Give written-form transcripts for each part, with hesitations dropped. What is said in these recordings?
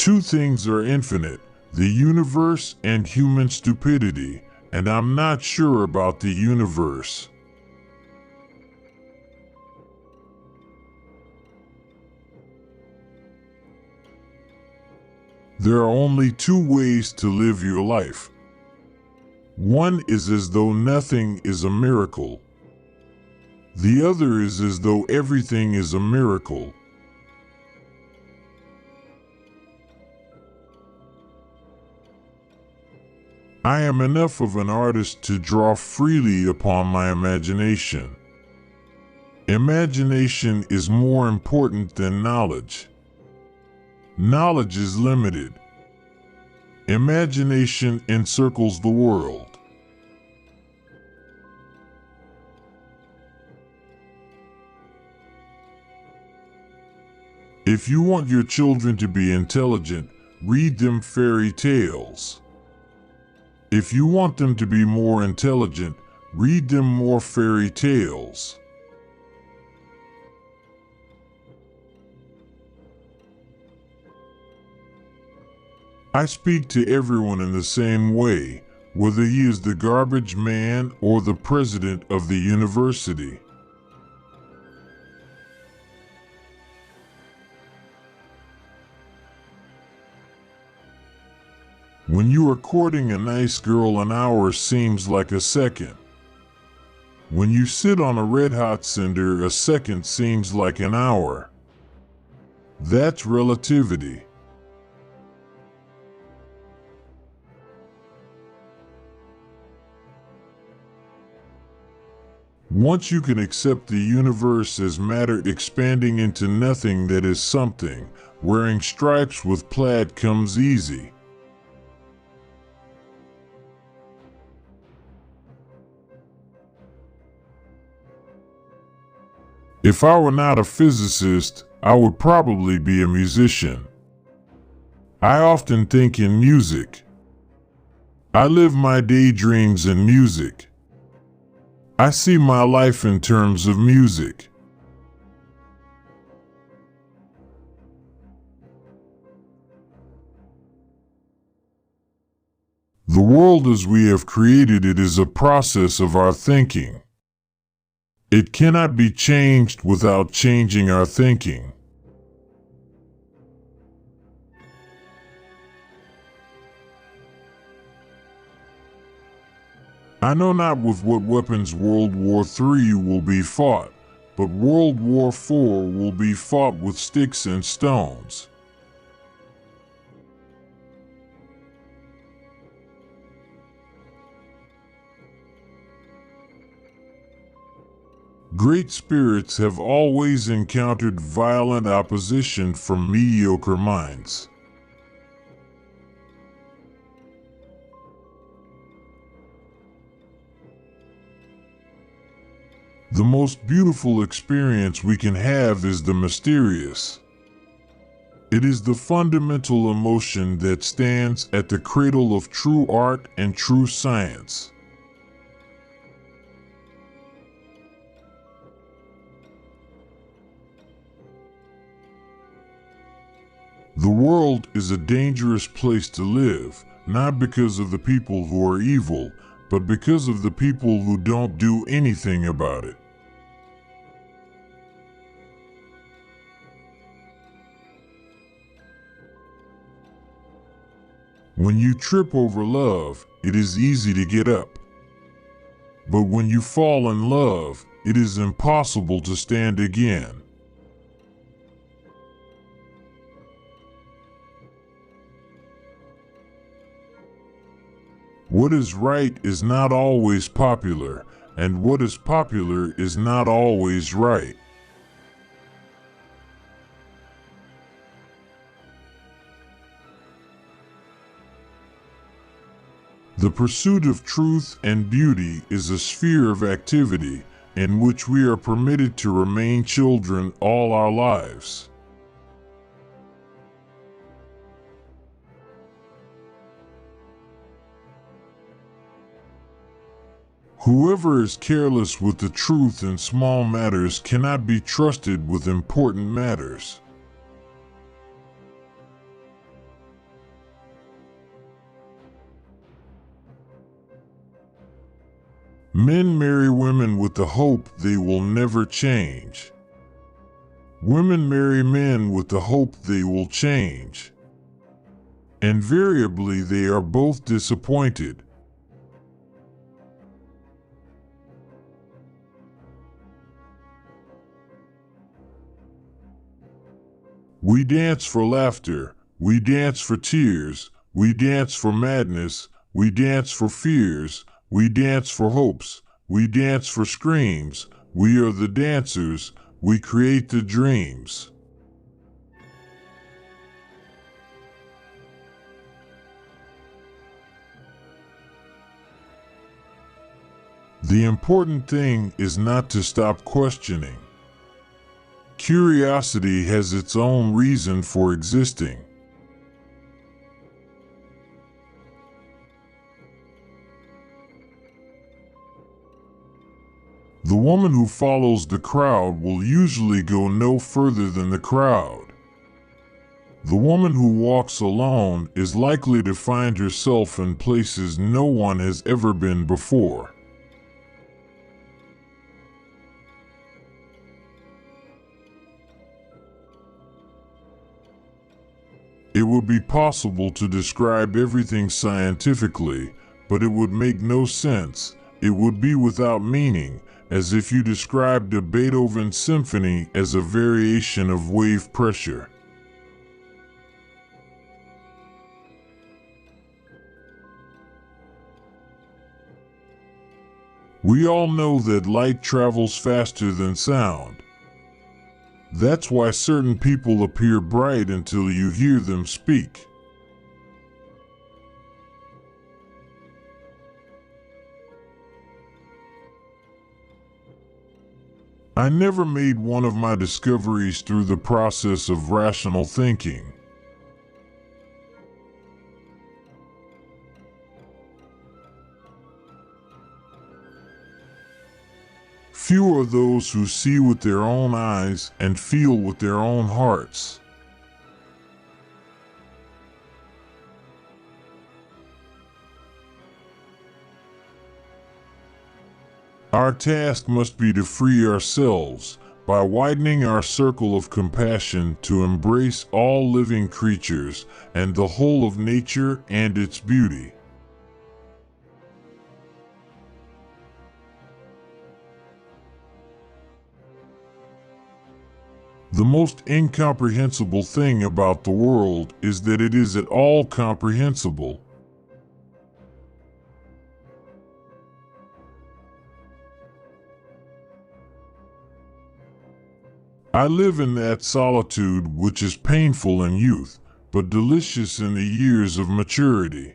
Two things are infinite, the universe and human stupidity, and I'm not sure about the universe. There are only two ways to live your life. One is as though nothing is a miracle. The other is as though everything is a miracle. I am enough of an artist to draw freely upon my imagination. Imagination is more important than knowledge. Knowledge is limited. Imagination encircles the world. If you want your children to be intelligent, read them fairy tales. If you want them to be more intelligent, read them more fairy tales. I speak to everyone in the same way, whether he is the garbage man or the president of the university. When you are courting a nice girl, an hour seems like a second. When you sit on a red-hot cinder, a second seems like an hour. That's relativity. Once you can accept the universe as matter expanding into nothing that is something, wearing stripes with plaid comes easy. If I were not a physicist, I would probably be a musician. I often think in music. I live my daydreams in music. I see my life in terms of music. The world as we have created it is a process of our thinking. It cannot be changed without changing our thinking. I know not with what weapons World War III will be fought, but World War IV will be fought with sticks and stones. Great spirits have always encountered violent opposition from mediocre minds. The most beautiful experience we can have is the mysterious. It is the fundamental emotion that stands at the cradle of true art and true science. The world is a dangerous place to live, not because of the people who are evil, but because of the people who don't do anything about it. When you trip over love, it is easy to get up. But when you fall in love, it is impossible to stand again. What is right is not always popular, and what is popular is not always right. The pursuit of truth and beauty is a sphere of activity in which we are permitted to remain children all our lives. Whoever is careless with the truth in small matters cannot be trusted with important matters. Men marry women with the hope they will never change. Women marry men with the hope they will change. Invariably, they are both disappointed. We dance for laughter, we dance for tears, we dance for madness, we dance for fears, we dance for hopes, we dance for screams, we are the dancers, we create the dreams. The important thing is not to stop questioning. Curiosity has its own reason for existing. The woman who follows the crowd will usually go no further than the crowd. The woman who walks alone is likely to find herself in places no one has ever been before. It would be possible to describe everything scientifically, but it would make no sense. It would be without meaning, as if you described a Beethoven symphony as a variation of wave pressure. We all know that light travels faster than sound. That's why certain people appear bright until you hear them speak. I never made one of my discoveries through the process of rational thinking. Few are those who see with their own eyes and feel with their own hearts. Our task must be to free ourselves by widening our circle of compassion to embrace all living creatures and the whole of nature and its beauty. The most incomprehensible thing about the world is that it is at all comprehensible. I live in that solitude which is painful in youth, but delicious in the years of maturity.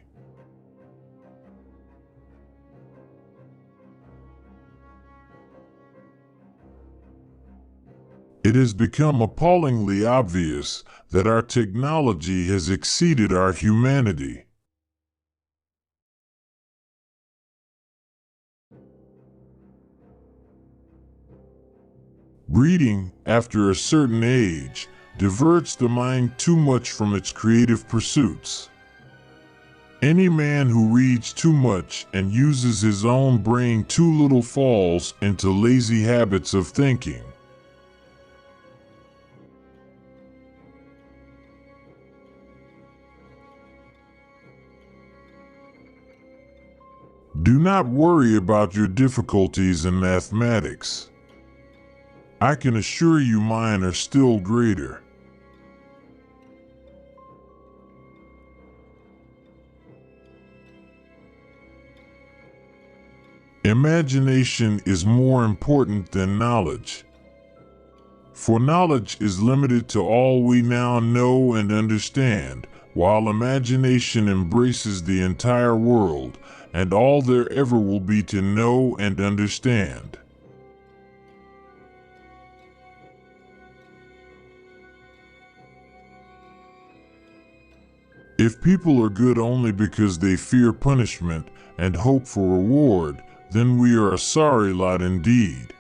It has become appallingly obvious that our technology has exceeded our humanity. Reading, after a certain age, diverts the mind too much from its creative pursuits. Any man who reads too much and uses his own brain too little falls into lazy habits of thinking. Do not worry about your difficulties in mathematics. I can assure you mine are still greater. Imagination is more important than knowledge. For knowledge is limited to all we now know and understand, while imagination embraces the entire world and all there ever will be to know and understand. If people are good only because they fear punishment and hope for reward, then we are a sorry lot indeed.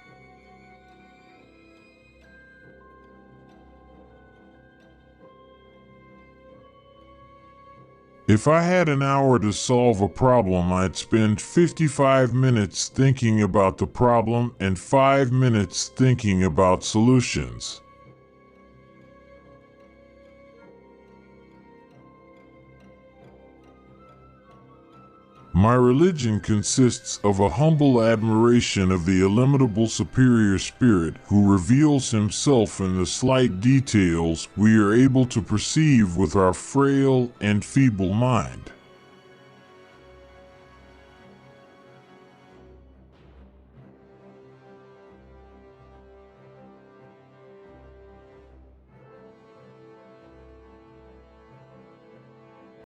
If I had an hour to solve a problem, I'd spend 55 minutes thinking about the problem and 5 minutes thinking about solutions. My religion consists of a humble admiration of the illimitable superior spirit who reveals himself in the slight details we are able to perceive with our frail and feeble mind.